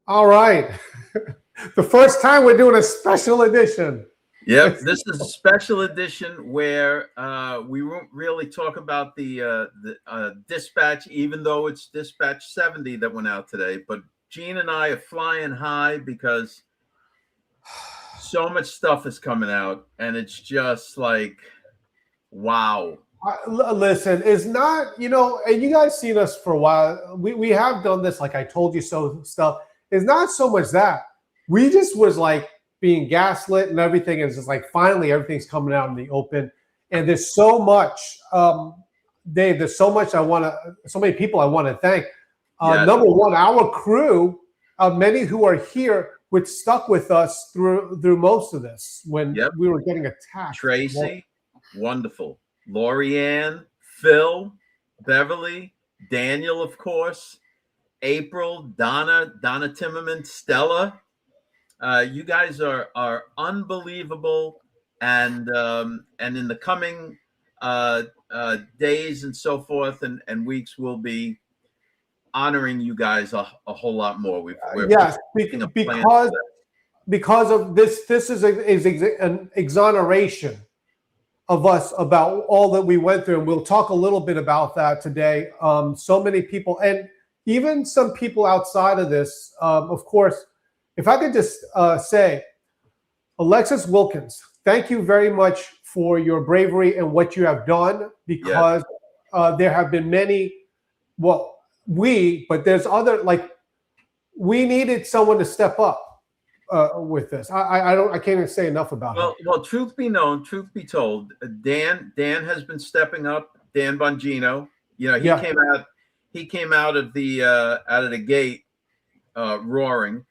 All right. The first time we're doing a special edition. Yep, this is a special edition where we won't really talk about the dispatch, even though it's dispatch 70 that went out today. But Gene and I are flying high because so much stuff is coming out, and it's just like, wow. Listen, it's not, and you guys seen us for a while. We have done this, like I told you so stuff. It's not so much that. We just was like being gaslit and everything. And it's just like, finally, everything's coming out in the open. And there's so much, Dave, there's so much so many people I want to thank. Yes. Number one, our crew, many who are here, which stuck with us through most of this when we were getting attacked. Tracy, wonderful. Lorianne, Phil, Beverly, Daniel, of course, April, Donna Timmerman, Stella. You guys are unbelievable, and in the coming days and so forth and weeks, we'll be honoring you guys a whole lot more. Yes, because of this. This is an exoneration of us about all that we went through, and we'll talk a little bit about that today. So many people, and even some people outside of this, of course. If I could just say, Alexis Wilkins, thank you very much for your bravery and what you have done, because there have been many, but there's other, like, we needed someone to step up with this. I can't even say enough about it. Well, truth be known, truth be told, Dan has been stepping up. Dan Bongino, he came out of the gate roaring.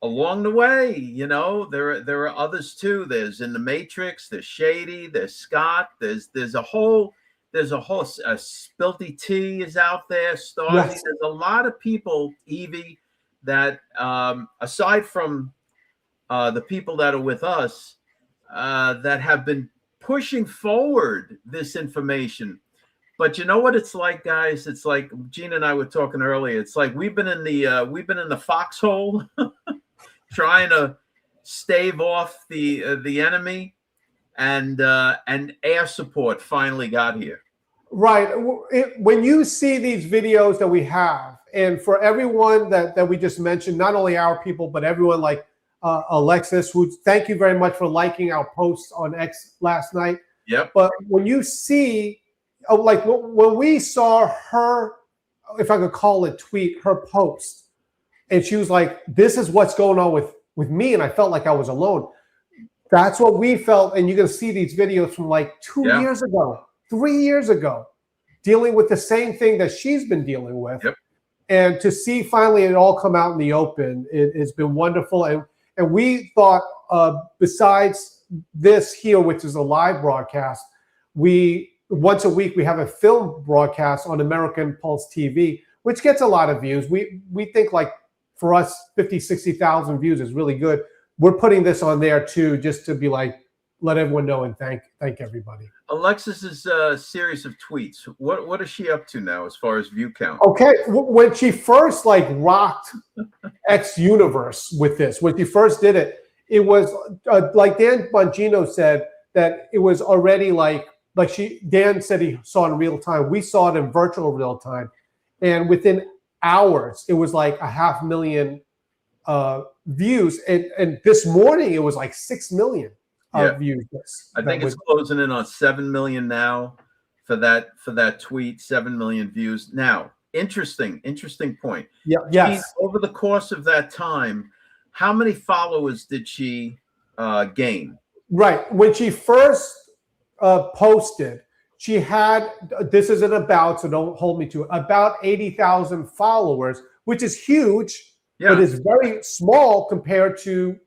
Along the way, there are others too. There's In the Matrix, there's Shady, there's Scott, there's a whole Spilty T is out there, Starzy. Yes. There's a lot of people, Evie, that aside from the people that are with us, that have been pushing forward this information. But you know what it's like, guys? It's like Gene and I were talking earlier. It's like we've been in the foxhole. Trying to stave off the enemy, and air support finally got here. Right. When you see these videos that we have, and for everyone that we just mentioned, not only our people, but everyone like Alexis, who thank you very much for liking our posts on X last night. Yep. But when you see, like when we saw her, if I could call it tweet, her post, and she was like, this is what's going on with me. And I felt like I was alone. That's what we felt. And you're going to see these videos from like 2 years ago, 3 years ago, dealing with the same thing that she's been dealing with. Yep. And to see finally it all come out in the open, it's been wonderful. And we thought, besides this here, which is a live broadcast, once a week, we have a film broadcast on American Pulse TV, which gets a lot of views. We think, like, for us, 50, 60,000 views is really good. We're putting this on there too, just to be like, let everyone know and thank everybody. Alexis's series of tweets. What is she up to now as far as view count? Okay, when she first rocked X Universe with this, when she first did it, it was like Dan Bongino said that it was already Dan said he saw it in real time. We saw it in virtual real time, and within hours it was like 500,000 views, and this morning it was like 6 million views. I think it's closing in on 7 million now for that tweet. 7 million views now. Interesting point. Yes. Over the course of that time, how many followers did she gain? Right, when she first posted, she had, this isn't about, so don't hold me to it, about 80,000 followers, which is huge, but is very small compared to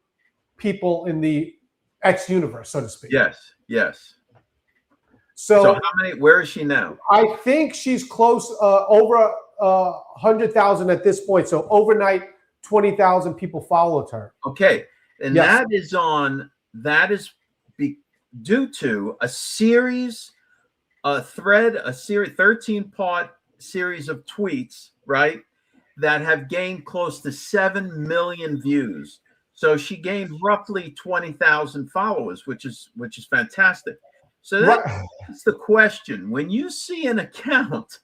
people in the X universe, so to speak. Yes. So how many? Where is she now? I think she's close, over 100,000 at this point. So overnight, 20,000 people followed her. Okay, and due to a series, a 13-part series of tweets, right, that have gained close to 7 million views. So she gained roughly 20,000 followers, which is fantastic. So that's the question. When you see an account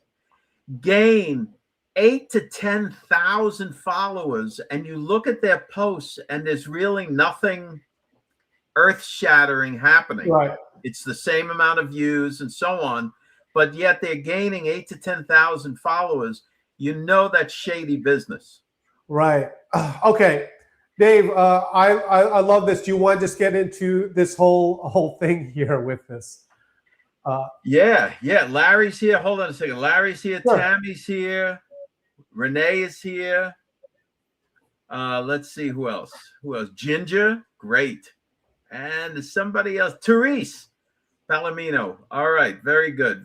gain 8 to 10,000 followers, and you look at their posts, and there's really nothing earth-shattering happening. Right. It's the same amount of views and so on, but yet they're gaining 8 to 10,000 followers. You know that's shady business. Right. Okay, Dave. I love this. Do you want to just get into this whole thing here with this? Yeah. Larry's here. Hold on a second. Larry's here. Sure. Tammy's here. Renee is here. Let's see who else. Ginger, great. And there's somebody else. Therese Palomino. All right. Very good.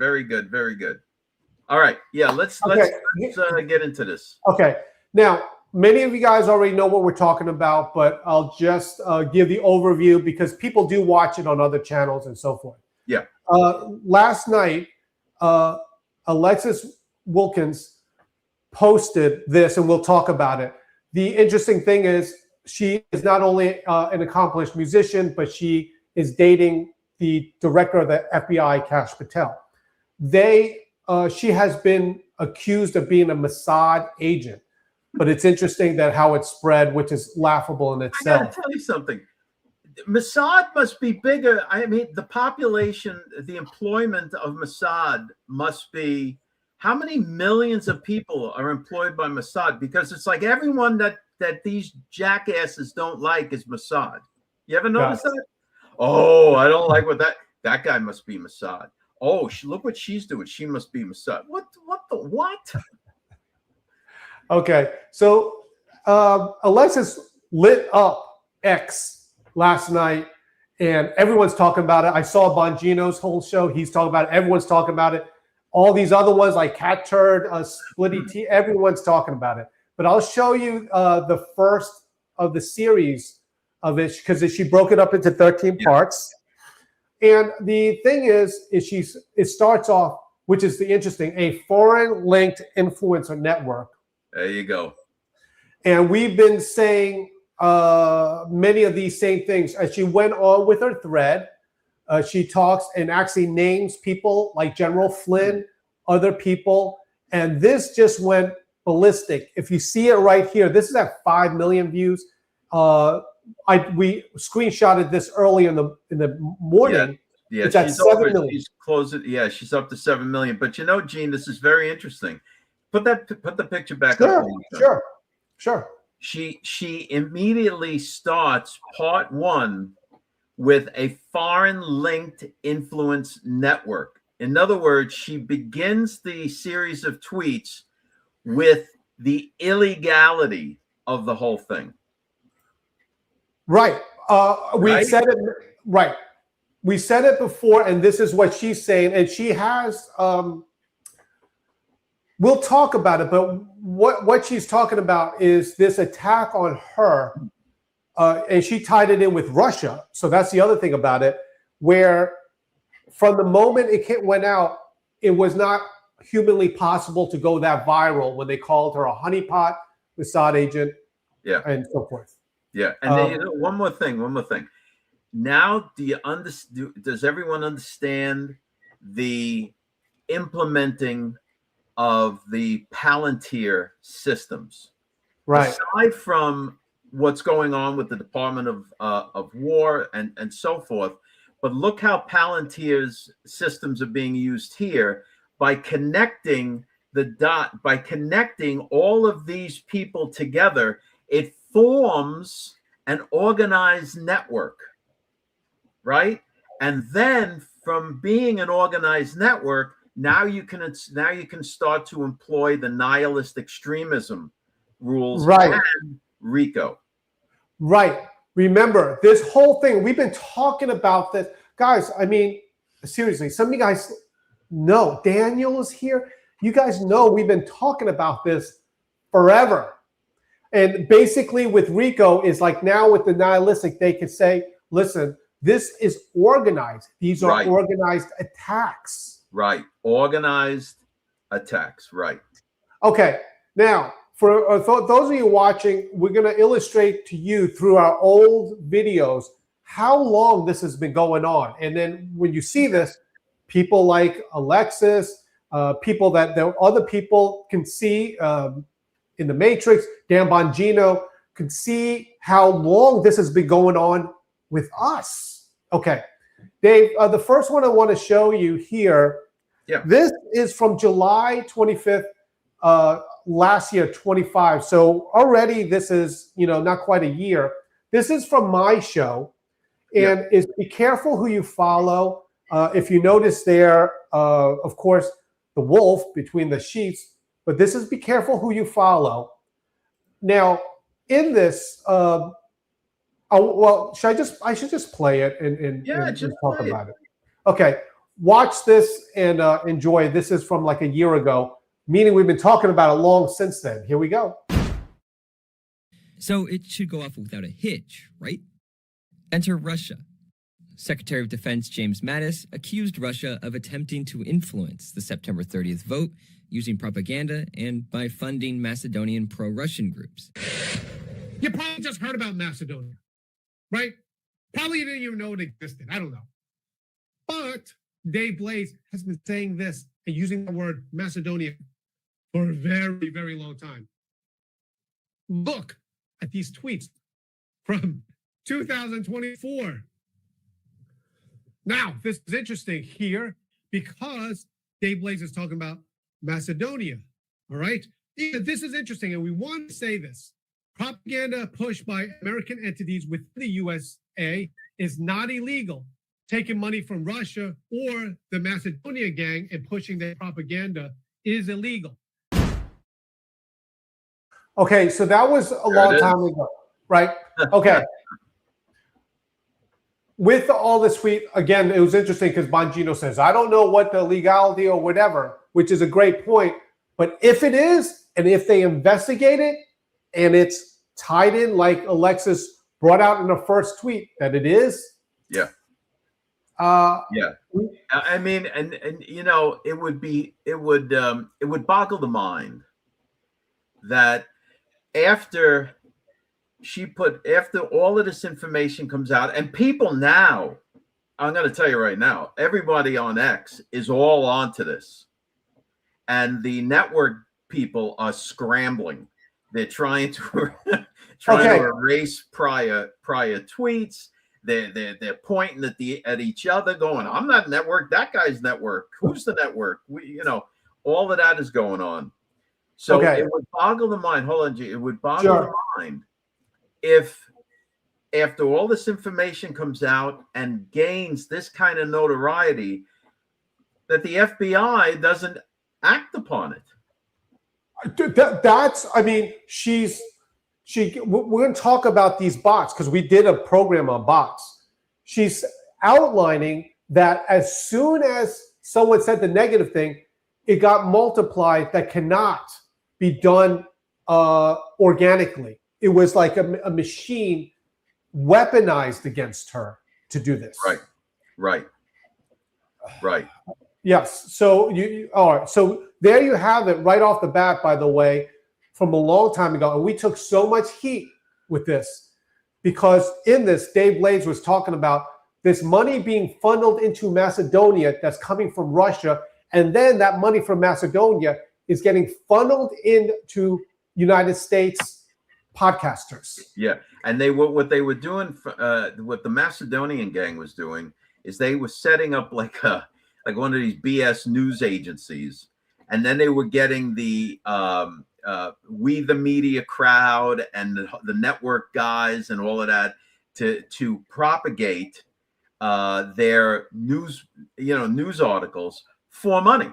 All right. Yeah. Let's get into this. Okay. Now, many of you guys already know what we're talking about, but I'll just give the overview because people do watch it on other channels and so forth. Yeah. Last night, Alexis Wilkins posted this, and we'll talk about it. The interesting thing is she is not only an accomplished musician, but she is dating the director of the FBI, Kash Patel. She has been accused of being a Mossad agent, but it's interesting that how it spread, which is laughable in itself. I gotta tell you something. Mossad must be bigger. I mean, the population, the employment of Mossad must be, how many millions of people are employed by Mossad? Because it's like everyone that these jackasses don't like is Mossad. You ever notice that? Oh, I don't like what that guy must be Mossad. Oh, look what she's doing. She must be Mossad. What? Okay, so Alexis lit up X last night, and everyone's talking about it. I saw Bongino's whole show. He's talking about it. Everyone's talking about it. All these other ones like Cat Turd, Splitty T, everyone's talking about it. But I'll show you the first of the series of it because she broke it up into 13 parts. And the thing is it starts off, which is the interesting, a foreign linked influencer network. There you go. And we've been saying many of these same things. As she went on with her thread, she talks and actually names people like General Flynn, other people, and this just went ballistic. If you see it right here, this is at 5 million views. We screenshotted this early in the morning. Yeah, it's at 7 million. She's closing. Yeah, she's up to 7 million. But you know, Gene, this is very interesting. Put the picture back up. Sure. She immediately starts part 1 with a foreign linked influence network. In other words, she begins the series of tweets with the illegality of the whole thing. Right. We said it. Right. We said it before, and this is what she's saying. And she has. We'll talk about it, but what she's talking about is this attack on her, and she tied it in with Russia. So that's the other thing about it, where from the moment it went out, it was not humanly possible to go that viral when they called her a honeypot, Mossad agent, and so forth. Yeah, and then, one more thing. Now, does everyone understand the implementing of the Palantir systems? Right. Aside from what's going on with the Department of War and so forth, but look how Palantir's systems are being used here by connecting all of these people together. It forms an organized network, right? And then from being an organized network, now you can start to employ the nihilist extremism rules, right? And RICO. Right. Remember, this whole thing, we've been talking about this. Guys, I mean, seriously, some of you guys know. Daniel is here. You guys know we've been talking about this forever. And basically with RICO is like now with the nihilistic, they could say, listen, This is organized. These are Right. organized attacks. Right. Organized attacks. Right. Okay. Now, for those of you watching, we're going to illustrate to you through our old videos how long this has been going on. And then when you see this, people like Alexis, people that other people can see in the Matrix, Dan Bongino, can see how long this has been going on with us. Okay. Dave, the first one I want to show you here, this is from July 25th, last year, 25. So already this is, not quite a year. This is from my show. And is be careful who you follow. If you notice there, of course, the wolf between the sheets, but this is be careful who you follow. Now, in this, well, I should just play it and talk about it. Okay, watch this and enjoy. This is from like a year ago, meaning we've been talking about it long since then. Here we go. So it should go off without a hitch, right? Enter Russia. Secretary of Defense James Mattis accused Russia of attempting to influence the September 30th vote using propaganda and by funding Macedonian pro-Russian groups. You probably just heard about Macedonia, right? Probably didn't even know it existed. I don't know. But Dave Blaze has been saying this and using the word Macedonia for a very, very long time. Look at these tweets from 2024. Now, this is interesting here because Dave Blaze is talking about Macedonia, all right? Yeah, this is interesting, and we want to say this. Propaganda pushed by American entities within the USA is not illegal. Taking money from Russia or the Macedonia gang and pushing their propaganda is illegal. Okay, so that was a long time ago, right? Okay. With all this tweet, again, it was interesting because Bongino says, I don't know what the legality or whatever, which is a great point. But if it is, and if they investigate it, and it's tied in like Alexis brought out in the first tweet that it is. Yeah. I mean, and it would boggle the mind that after all of this information comes out, and people now, I'm going to tell you right now, everybody on X is all onto this, and the network people are scrambling. They're trying to to erase prior tweets. They're pointing at each other, going, "I'm not network. That guy's network. Who's the network?" All of that is going on. So it would boggle the mind. Hold on, G. It would boggle the mind if, after all this information comes out and gains this kind of notoriety, that the FBI doesn't act upon it. We're going to talk about these bots because we did a program on bots. She's outlining that as soon as someone said the negative thing, it got multiplied. That cannot be done organically. It was like a machine weaponized against her to do this. Right. Yes. So all right. So there you have it right off the bat, by the way, from a long time ago. And we took so much heat with this because in this, Dave Blaze was talking about this money being funneled into Macedonia that's coming from Russia. And then that money from Macedonia is getting funneled into United States podcasters. Yeah. And what they were doing, what the Macedonian gang was doing is they were setting up like one of these BS news agencies. And then they were getting the We the Media crowd and the network guys and all of that to propagate their news articles for money,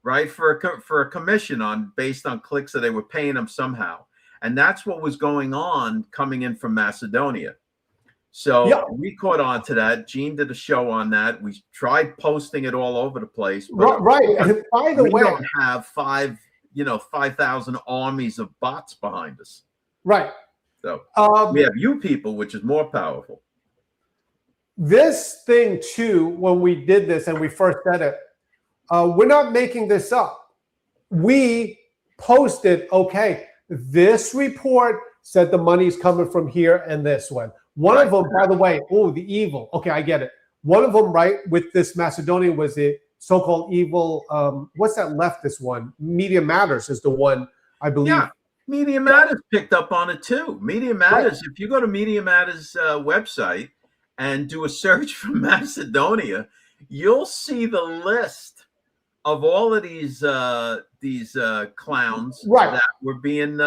right? For a commission based on clicks that they were paying them somehow. And that's what was going on coming in from Macedonia. So we caught on to that. Gene did a show on that. We tried posting it all over the place. Right. And by the way, we don't have 5,000 armies of bots behind us. Right. So we have you people, which is more powerful. This thing too, when we did this and we first said it, we're not making this up. We posted, okay, this report said the money's coming from here and this one. One of them, by the way, oh, the evil. Okay, I get it. One of them, right, with this Macedonian was the so-called evil, what's that leftist one? Media Matters is the one, I believe. Yeah, Media Matters picked up on it too. Media Matters, if you go to Media Matters website and do a search for Macedonia, you'll see the list of all of these clowns that were being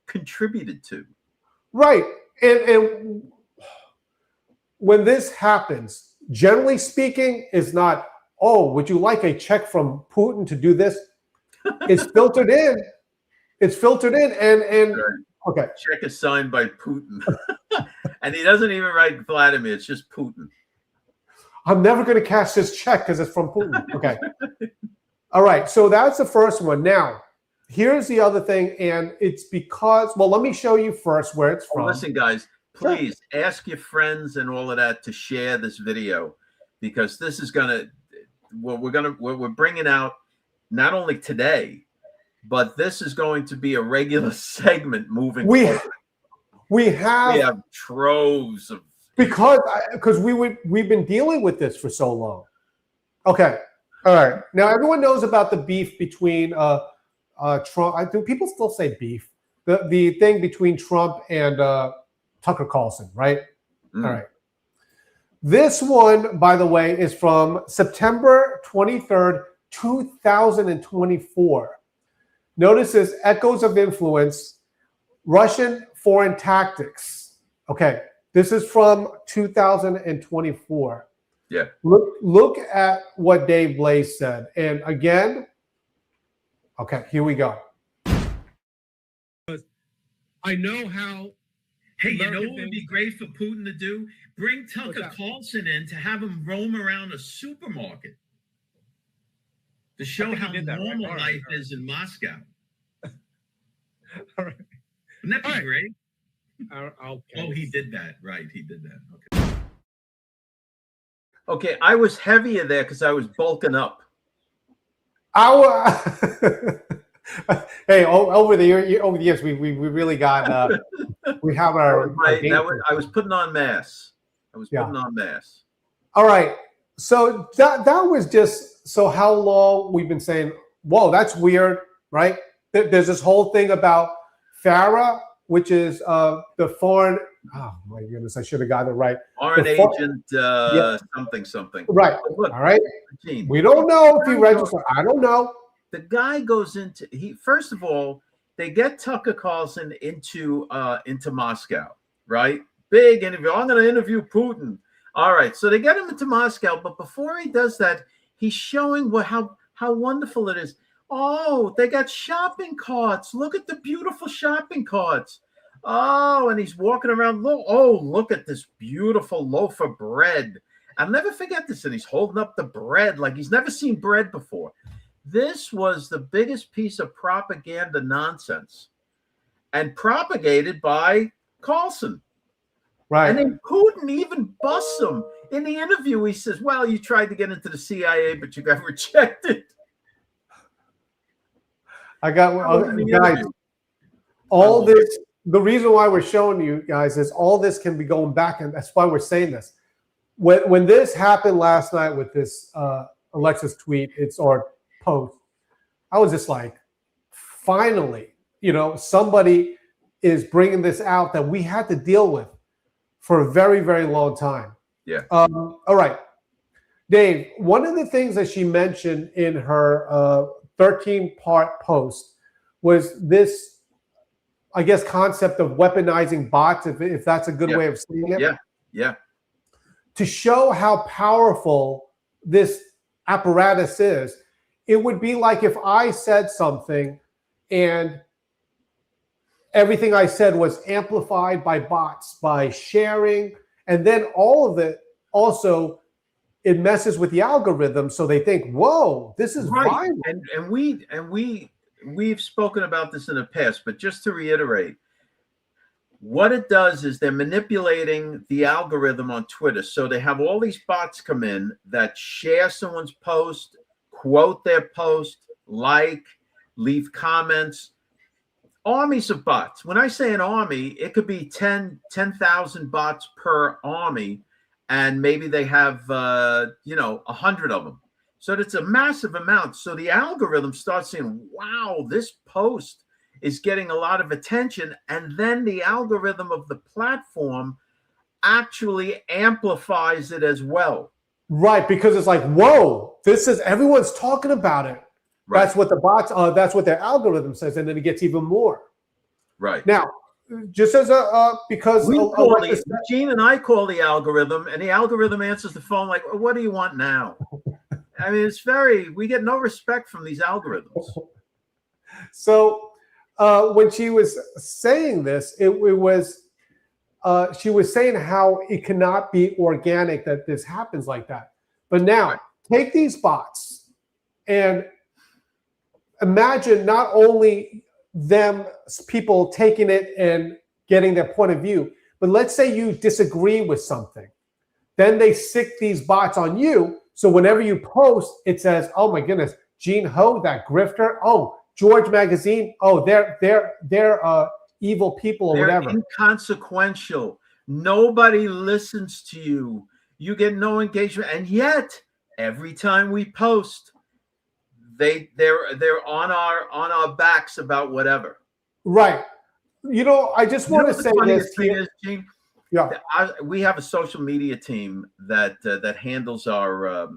contributed to. Right. And when this happens, generally speaking, is not, oh, would you like a check from Putin to do this? It's filtered in. It's filtered in. And okay. Check is signed by Putin. And he doesn't even write Vladimir. It's just Putin. I'm never going to cash this check because it's from Putin. Okay. All right. So that's the first one. Now, here's the other thing. And it's because, well, let me show you first where it's from. Listen, guys, please ask your friends and all of that to share this video, because this is going to, we're bringing out not only today, but this is going to be a regular segment moving forward. We have troves of, because we've been dealing with this for so long. Okay. All right. Now everyone knows about the beef between Trump. Do people still say beef? The thing between Trump and Tucker Carlson, right? All right. This one, by the way, is from September 23rd, 2024. Notice this: echoes of influence, Russian foreign tactics. Okay, this is from 2024. Yeah. Look at what Dave Blaze said. And again, okay, here we go. I know how. Hey, you know what would be great for Putin to do? Bring Tucker Carlson in to have him roam around a supermarket to show how normal life is in Moscow. All right. Wouldn't that be great? Okay. Oh, he did that. Right, he did that. Okay. Okay, I was heavier there because I was bulking up. Hey, over the years, we really got we have our. I was putting on mass. Putting on mass. All right, so that was just so how long we've been saying, whoa, that's weird, right? There's this whole thing about FARA, which is the foreign. Oh my goodness, I should have gotten it right. Foreign agent, something. Right. Look, all right. We don't know if he registered. I don't know. The guy goes into first of all, they get Tucker Carlson into Moscow, right? Big interview. I'm going to interview Putin. All right, so they get him into Moscow, but before he does that, he's showing how wonderful it is. Oh, they got shopping carts. Look at the beautiful shopping carts. Oh, and he's walking around. Look at this beautiful loaf of bread. I'll never forget this. And he's holding up the bread like he's never seen bread before. This was the biggest piece of propaganda nonsense, and propagated by Carlson. Right. And then Putin even busts him in the interview. He says, well, you tried to get into the CIA, but you got rejected. Guys, all this, the reason why we're showing you guys is all this can be going back, and that's why we're saying this. When this happened last night with this Alexis tweet, or post, I was just like, finally, somebody is bringing this out that we had to deal with for a very, very long time. Yeah. All right, Dave, one of the things that she mentioned in her 13-part post was this, I guess, concept of weaponizing bots, if that's a good way of seeing it. Yeah. To show how powerful this apparatus is, it would be like if I said something and everything I said was amplified by bots, by sharing, and then all of it also, it messes with the algorithm, so they think, whoa, this is viral. And we've spoken about this in the past, but just to reiterate, what it does is they're manipulating the algorithm on Twitter. So they have all these bots come in that share someone's post, quote their post, leave comments. Armies of bots. When I say an army, it could be 10,000 bots per army, and maybe they have 100 of them. So it's a massive amount. So the algorithm starts saying, wow, this post is getting a lot of attention. And then the algorithm of the platform actually amplifies it as well. Right, because it's like, whoa, everyone's talking about it. Right. That's what the bots, that's what their algorithm says, and then it gets even more. Right. Now, just as because Gene and I call the algorithm, and the algorithm answers the phone like, what do you want now? I mean, we get no respect from these algorithms. So when she was saying this, she was saying how it cannot be organic that this happens like that. But now, take these bots and imagine not only people taking it and getting their point of view, but let's say you disagree with something. Then they stick these bots on you. So whenever you post, it says, oh my goodness, Gene Ho, that grifter. Oh, George Magazine. Oh, they're evil people or whatever. They're inconsequential. Nobody listens to you. You get no engagement. And yet, every time we post, they're on our backs about whatever. Right. I just want to say this here. Gene, we have a social media team that handles our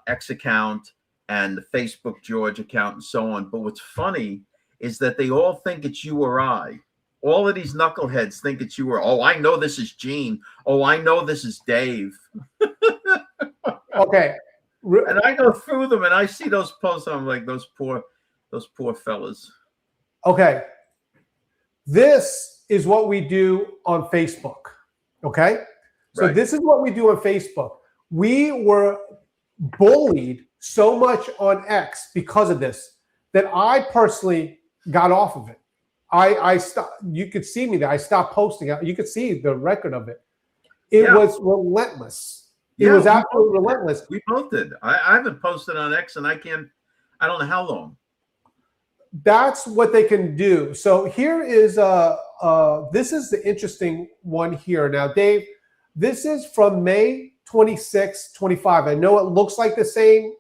X account and the Facebook George account and so on. But what's funny is that they all think it's you or I. All of these knuckleheads think it's you or, oh, I know this is Gene. Oh, I know this is Dave. Okay. And I go through them and I see those posts. And I'm like, those poor fellas. Okay. This is what we do on Facebook. Okay. So This is what we do on Facebook. We were bullied so much on X because of this that I personally got off of it. I stopped. You could see me there. I stopped posting. You could see the record of it. It was relentless. It was absolutely relentless. We both did. I haven't posted on X and I don't know how long. That's what they can do. So here is this is the interesting one here. Now, Dave, this is from May 26, 25. I know it looks like the same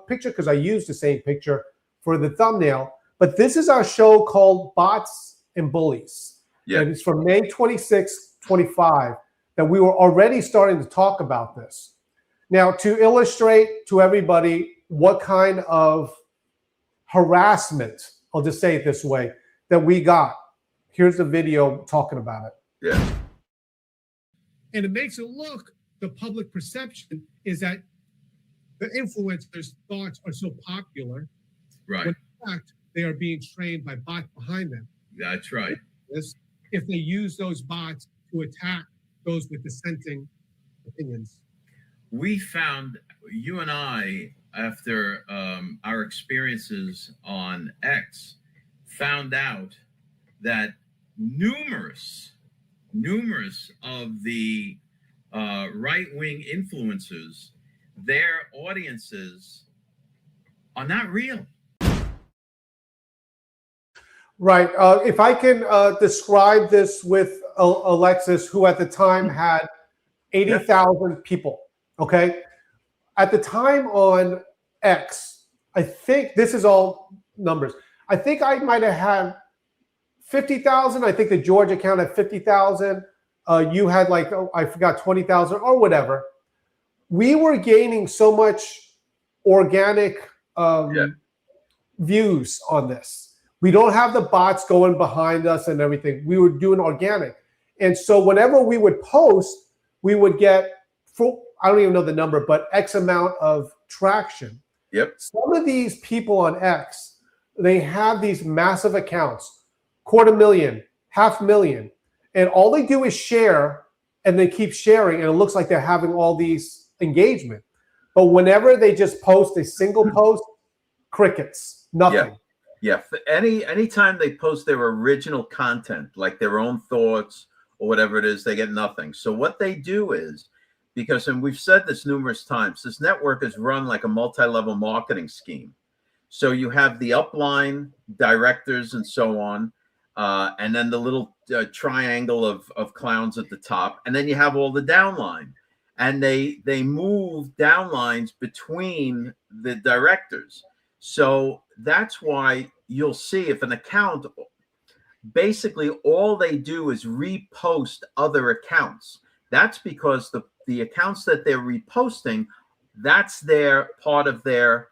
picture because I used the same picture for the thumbnail, but this is our show called Bots and Bullies. Yeah. And it's from May 26, 25. That we were already starting to talk about this. Now, to illustrate to everybody what kind of harassment, I'll just say it this way, that we got. Here's the video talking about it. Yeah. And it makes it look, the public perception is that the influencers' thoughts are so popular. Right. When in fact, they are being trained by bots behind them. That's right. If they use those bots to attack those with dissenting opinions. We found, you and I, after our experiences on X, found out that numerous of the right-wing influencers, their audiences are not real. Right. If I can describe this with Alexis, who at the time had 80,000 people. Okay. At the time on X, I think this is all numbers. I think I might have had 50,000. I think the George account had 50,000. You had I forgot 20,000 or whatever. We were gaining so much organic views on this. We don't have the bots going behind us and everything. We were doing organic. And so whenever we would post, we would get, I don't even know the number, but X amount of traction. Yep. Some of these people on X, they have these massive accounts, 250,000, 500,000. And all they do is share and they keep sharing. And it looks like they're having all these engagement. But whenever they just post a single post, crickets, nothing. Yeah, anytime they post their original content, like their own thoughts or whatever it is, they get nothing. So what they do is, because, and we've said this numerous times, this network is run like a multi-level marketing scheme. So you have the upline directors and so on, and then the little triangle of clowns at the top, and then you have all the downline, and they move downlines between the directors. So that's why you'll see if an account, basically all they do is repost other accounts. That's because the accounts that they're reposting, that's their part of their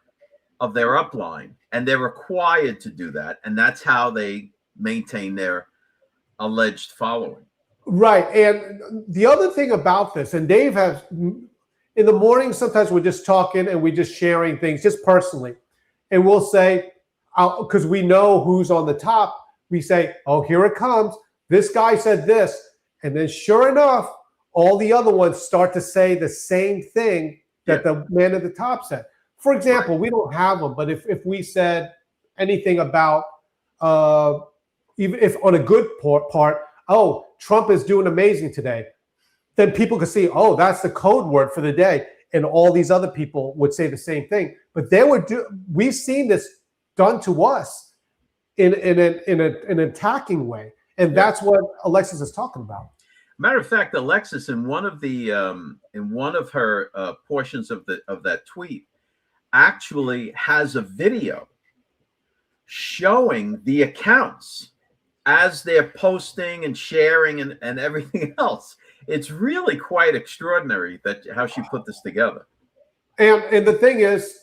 upline, and they're required to do that, and that's how they maintain their alleged following. Right. And the other thing about this, and Dave has, in the morning, sometimes we're just talking and we're just sharing things just personally. And we'll say, because we know who's on the top, we say, oh, here it comes. This guy said this. And then sure enough, all the other ones start to say the same thing that the man at the top said. For example, we don't have them, but if we said anything about, even if on a good part, oh, Trump is doing amazing today, then people could see, oh, that's the code word for the day. And all these other people would say the same thing. But we've seen this done to us in an attacking way. And that's what Alexis is talking about. Matter of fact, Alexis, in one of her portions of that tweet, actually has a video showing the accounts as they're posting and sharing and everything else. It's really quite extraordinary how she put this together. And the thing is,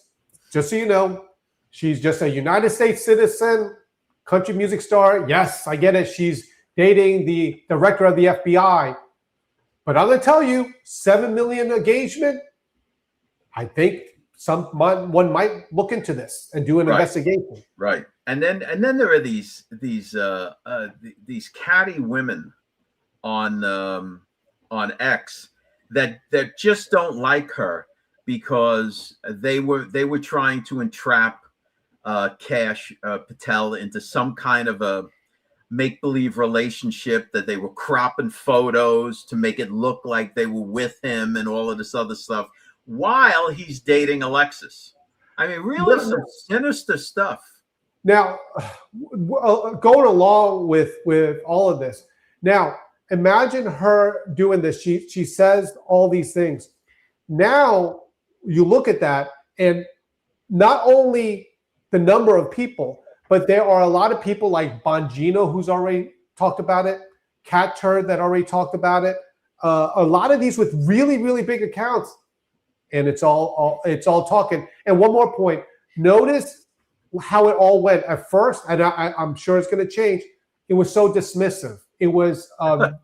just so you know, she's just a United States citizen, country music star. Yes, I get it. She's dating the director of the FBI. But I'm going to tell you, 7 million engagement, I think one might look into this and do an investigation. Right. And then there are these catty women on X that just don't like her because they were trying to entrap Kash Patel into some kind of a make-believe relationship, that they were cropping photos to make it look like they were with him and all of this other stuff while he's dating Alexis. I mean, really some sinister stuff. Now, going along with all of this, now imagine her doing this. She says all these things. Now you look at that, and not only the number of people, but there are a lot of people like Bongino who's already talked about it, Cat Turd that already talked about it. A lot of these with really, really big accounts, and it's all talking. And one more point: notice how it all went at first, and I'm sure it's going to change. It was so dismissive. It was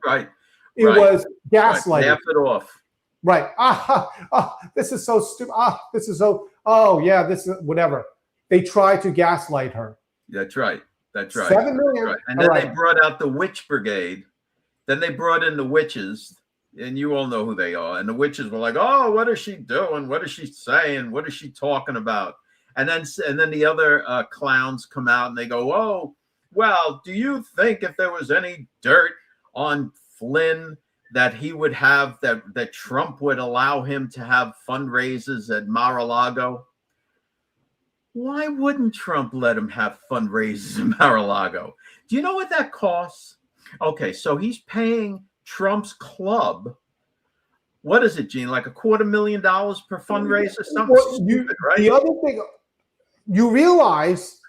right. It was gaslighting. Laugh it off. Right. This is so stupid. This is so. Oh yeah, this is whatever. They tried to gaslight her. That's right. 7 million. Right. And then they brought out the witch brigade. Then they brought in the witches, and you all know who they are. And the witches were like, "Oh, what is she doing? What is she saying? What is she talking about?" And then the other clowns come out and they go, "Oh, well, do you think if there was any dirt on Flynn that he would have that Trump would allow him to have fundraisers at Mar-a-Lago?" Why wouldn't Trump let him have fundraisers in Mar-a-Lago? Do you know what that costs? Okay, so he's paying Trump's club. What is it, Gene? Like $250,000 per fundraiser? Something stupid, right? The other thing, you realize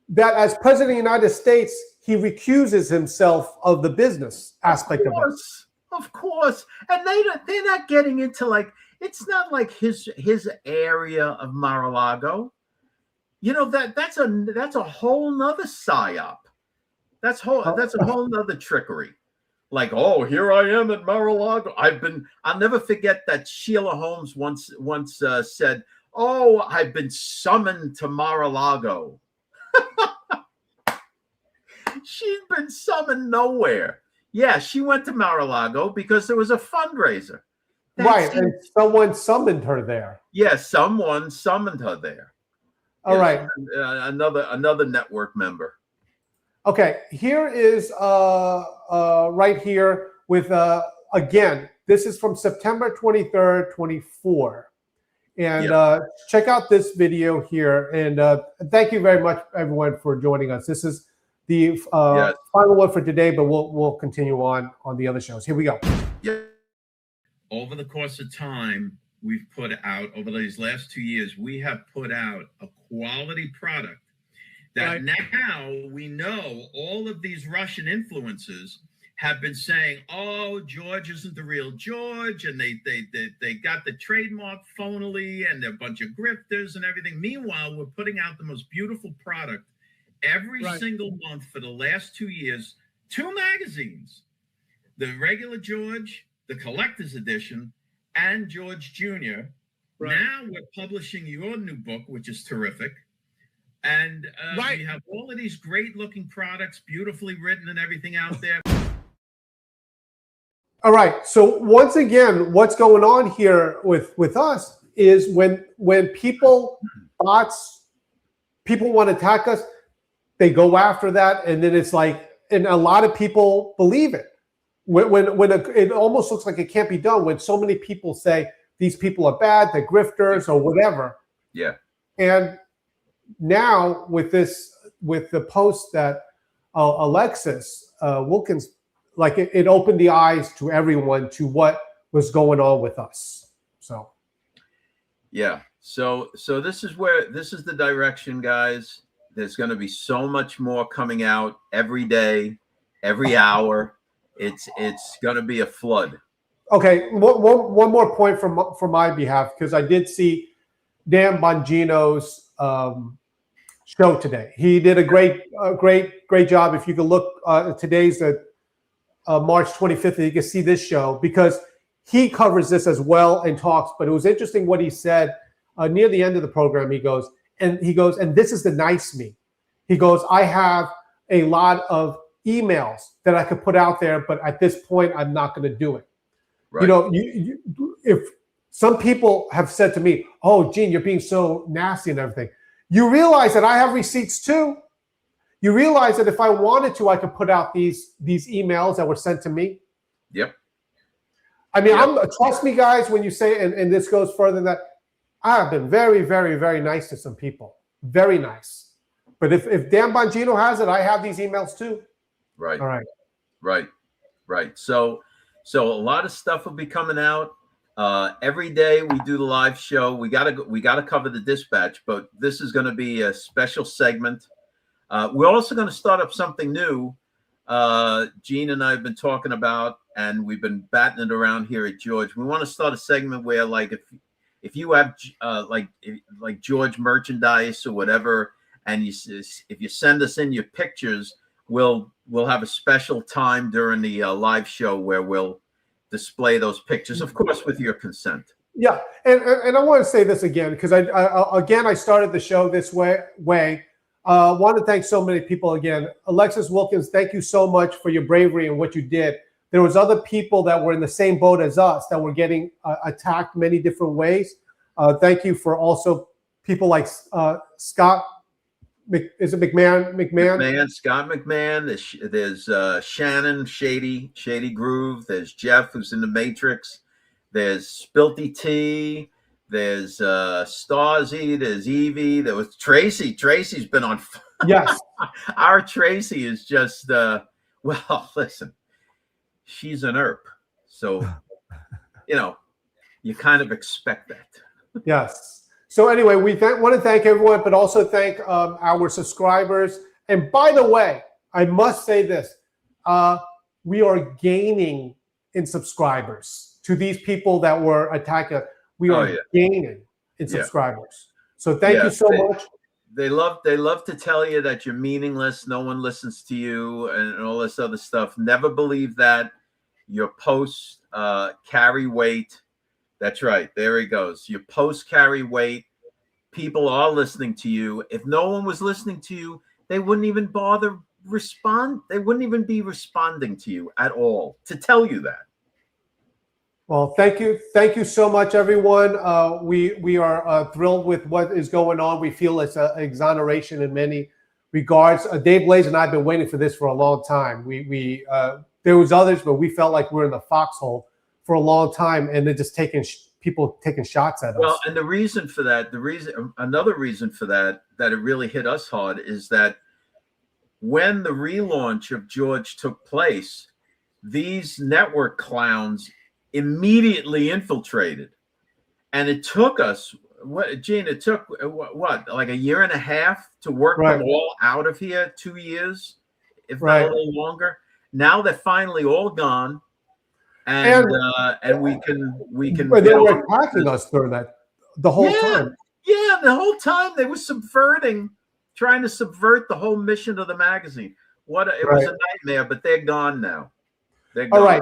that as president of the United States, he recuses himself of the business aspect of it. Of course. And they're not getting into, like, it's not like his area of Mar-a-Lago. You know, that's a whole nother psyop. That's a whole nother trickery. Like, oh, here I am at Mar-a-Lago. I'll never forget that Sheila Holmes once said, "Oh, I've been summoned to Mar-a-Lago." She's been summoned nowhere. Yeah, she went to Mar-a-Lago because there was a fundraiser. Right, and someone summoned her there. Yeah, someone summoned her there. All right. Another network member. Okay, here is right here with again, this is from September 23rd, 24. And check out this video here. And thank you very much, everyone, for joining us. This is the final one for today, but we'll continue on the other shows. Here we go. Yeah. Over the course of time, we've put out, over these last 2 years, we have put out a quality product that now we know all of these Russian influencers have been saying, oh, George isn't the real George, and they got the trademark phonily, and they're a bunch of grifters and everything. Meanwhile, we're putting out the most beautiful product every single month for the last 2 years, 2 magazines, the regular George, the collector's edition, and George Jr. Now we're publishing your new book, which is terrific. And we have all of these great looking products, beautifully written and everything out there. All right. So once again, what's going on here with us is when people want to attack us, they go after that, and then it's like, and a lot of people believe it. When it almost looks like it can't be done, when so many people say these people are bad, they're grifters or whatever. Yeah. And now with the post that Alexis Wilkins, like it opened the eyes to everyone to what was going on with us. So yeah. So this is the direction, guys. There's going to be so much more coming out every day, every hour. It's going to be a flood. Okay, one more point from my behalf, because I did see Dan Bongino's show today. He did a great job. If you could look, today's March 25th, you can see this show, because he covers this as well and talks. But it was interesting what he said near the end of the program. He goes, and this is the nice me. He goes, I have a lot of emails that I could put out there, but at this point, I'm not going to do it. Right. You know, if some people have said to me, "Oh, Gene, you're being so nasty and everything," you realize that I have receipts too. You realize that if I wanted to, I could put out these emails that were sent to me. Yep. I mean, trust me, guys, when you say, and this goes further than that, I have been very, very, very nice to some people. Very nice. But if Dan Bongino has it, I have these emails too. Right. All right. Right. So a lot of stuff will be coming out. Every day we do the live show. We gotta cover the dispatch, but this is going to be a special segment. We're also going to start up something new. Gene and I have been talking about, and we've been batting it around here at George. We want to start a segment where, like, if you have like George merchandise or whatever, and if you send us in your pictures, we'll have a special time during the live show where we'll display those pictures, of course, with your consent. Yeah, and I want to say this again, because I started the show this way. Want to thank so many people again. Alexis Wilkins, thank you so much for your bravery and what you did. There was other people that were in the same boat as us that were getting attacked many different ways. Thank you for also people like Scott. Is it McMahon? Scott McMahon. There's Shannon, Shady Groove. There's Jeff, who's in the Matrix. There's Spilty T. There's Starzy. There's Evie. There was Tracy. Tracy's been on. Yes. Our Tracy is just, well, listen, she's an ERP. So, you kind of expect that. Yes. So anyway, we want to thank everyone, but also thank our subscribers. And by the way, I must say this. We are gaining in subscribers to these people that were attacking. We are gaining in subscribers. So thank you so much. They love to tell you that you're meaningless. No one listens to you and all this other stuff. Never believe that. Your posts carry weight. That's right. There he goes. Your posts carry weight. People are listening to you. If no one was listening to you, they wouldn't even bother respond. They wouldn't even be responding to you at all to tell you that. Well, thank you so much, everyone. We are thrilled with what is going on. We feel it's an exoneration in many regards. Dave Blaze and I have been waiting for this for a long time. There was others, but we felt like we're in the foxhole for a long time, and they're just people taking shots at us. Well, and another reason for that it really hit us hard is that when the relaunch of George took place, these network clowns immediately infiltrated, and it took us it took like a year and a half to work them all out of here. 2 years, if not a little longer. Now they're finally all gone, and we can. But they were attacking us during that the whole time. Yeah, the whole time they were trying to subvert the whole mission of the magazine. It was a nightmare, but they're gone now. They're gone. All right.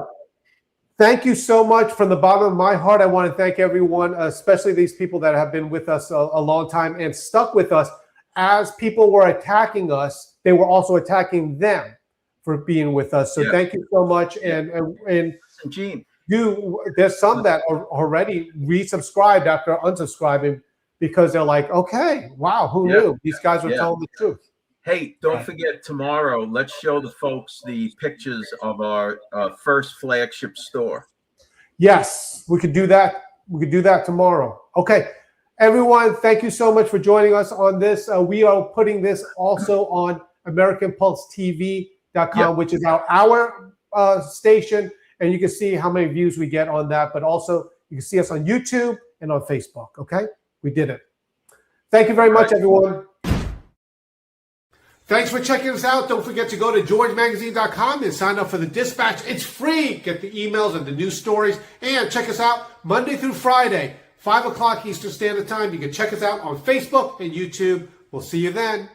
Thank you so much from the bottom of my heart. I want to thank everyone, especially these people that have been with us a long time and stuck with us. As people were attacking us, they were also attacking them for being with us. So thank you so much. And Gene, there's some that are already resubscribed after unsubscribing because they're like, okay, wow, who knew? These guys were telling the truth. Hey, don't forget tomorrow. Let's show the folks the pictures of our first flagship store. Yes, we could do that. We could do that tomorrow. Okay, everyone, thank you so much for joining us on this. We are putting this also on AmericanPulseTV.com, which is our station, and you can see how many views we get on that. But also, you can see us on YouTube and on Facebook. Okay, we did it. Thank you very much, everyone. Thanks for checking us out. Don't forget to go to georgemagazine.com and sign up for the Dispatch. It's free. Get the emails and the news stories. And check us out Monday through Friday, 5 o'clock Eastern Standard Time. You can check us out on Facebook and YouTube. We'll see you then.